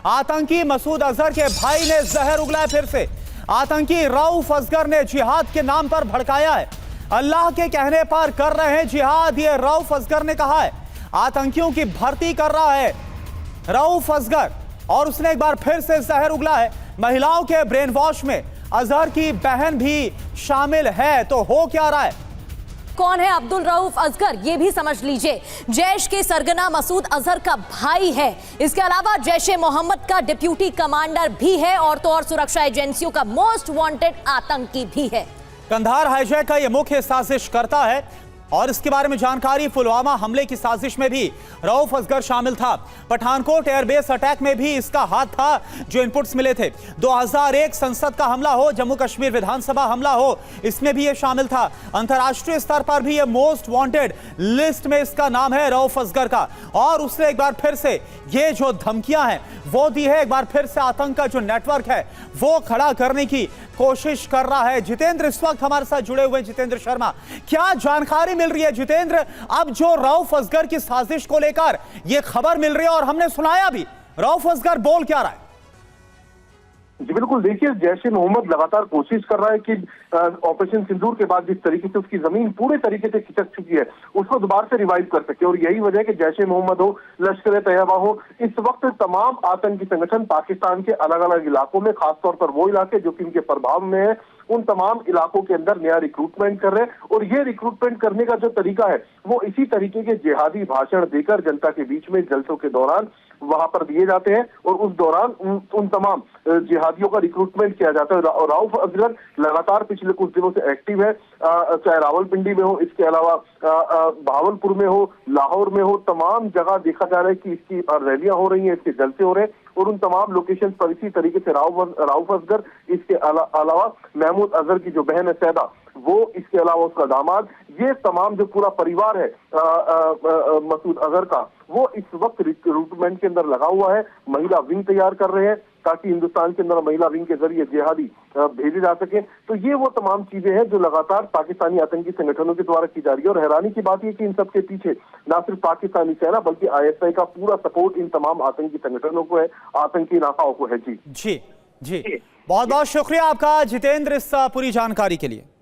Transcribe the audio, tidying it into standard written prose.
आतंकी मसूद अजहर के भाई ने जहर उगला है फिर से। आतंकी रऊफ असगर ने जिहाद के नाम पर भड़काया है। अल्लाह के कहने पर कर रहे हैं जिहाद, ये रऊफ असगर ने कहा है। आतंकियों की भर्ती कर रहा है रऊफ असगर और उसने एक बार फिर से जहर उगला है। महिलाओं के ब्रेन वॉश में अजहर की बहन भी शामिल है। तो हो क्या रहा है? कौन है अब्दुल रऊफ असगर, ये भी समझ लीजिए। जैश के सरगना मसूद अजहर का भाई है। इसके अलावा जैश ए मोहम्मद का डिप्यूटी कमांडर भी है और तो और सुरक्षा एजेंसियों का मोस्ट वांटेड आतंकी भी है। कंधार हाईजैक का यह मुख्य साजिश करता है और इसके बारे में जानकारी, पुलवामा हमले की साजिश में भी रऊफ असगर शामिल था। पठानकोट एयरबेस अटैक में भी इसका हाथ था, जो इनपुट्स मिले थे। 2001 संसद का हमला हो, जम्मू कश्मीर विधानसभा हमला हो, इसमें भी ये शामिल था। अंतर्राष्ट्रीय स्तर पर भी ये मोस्ट वांटेड लिस्ट में इसका नाम है रऊफ असगर का। और उसने एक बार फिर से ये जो धमकियां हैं वो दी है, एक बार फिर से आतंक का जो नेटवर्क है वो खड़ा करने की कोशिश कर रहा है। जितेंद्र इस वक्त हमारे साथ जुड़े हुए हैं। जितेंद्र शर्मा, क्या जानकारी मिल रही है जितेंद्र, अब जो रऊफ असगर की साजिश को लेकर यह खबर मिल रही है और हमने सुनाया भी, रऊफ असगर बोल क्या रहा है? जी बिल्कुल, देखिए जैश ए मोहम्मद लगातार कोशिश कर रहा है कि ऑपरेशन सिंदूर के बाद जिस तरीके से उसकी जमीन पूरे तरीके से खिसक चुकी है उसको दोबारा से रिवाइव कर सके। और यही वजह है कि जैश ए मोहम्मद हो, लश्कर ए तैयबा हो, इस वक्त तमाम आतंकी संगठन पाकिस्तान के अलग अलग इलाकों में, खासतौर पर वो इलाके जो कि इनके प्रभाव में है, उन तमाम इलाकों के अंदर नया रिक्रूटमेंट कर रहे हैं। और ये रिक्रूटमेंट करने का जो तरीका है वो इसी तरीके के जिहादी भाषण देकर जनता के बीच में जलसों के दौरान वहां पर दिए जाते हैं और उस दौरान उन तमाम जिहादियों का रिक्रूटमेंट किया जाता है। और रऊफ असगर लगातार पिछले कुछ दिनों से एक्टिव है, चाहे रावलपिंडी में हो, इसके अलावा भावलपुर में हो, लाहौर में हो, तमाम जगह देखा जा रहा है कि इसकी रैलियां हो रही हैं, इसके जलसे हो रहे हैं। और उन तमाम लोकेशन पर इसी तरीके से रऊफ असगर, इसके अलावा महमूद अजहर की जो बहन है सैदा, वो, इसके अलावा उसका दामाद, ये तमाम जो पूरा परिवार है मसूद अजहर का, वो इस वक्त रिक्रूटमेंट के अंदर लगा हुआ है। महिला विंग तैयार कर रहे हैं ताकि हिंदुस्तान के अंदर महिला विंग के जरिए जिहादी भेजे जा सके। तो ये वो तमाम चीजें हैं जो लगातार पाकिस्तानी आतंकी संगठनों के द्वारा की जा रही है। और हैरानी की बात यह कि इन सबके पीछे न सिर्फ पाकिस्तानी सेना बल्कि ISI का पूरा सपोर्ट इन तमाम आतंकी संगठनों को है, आतंकी इलाकाओं को है। जी जी जी, बहुत बहुत शुक्रिया आपका जितेंद्र इस पूरी जानकारी के लिए।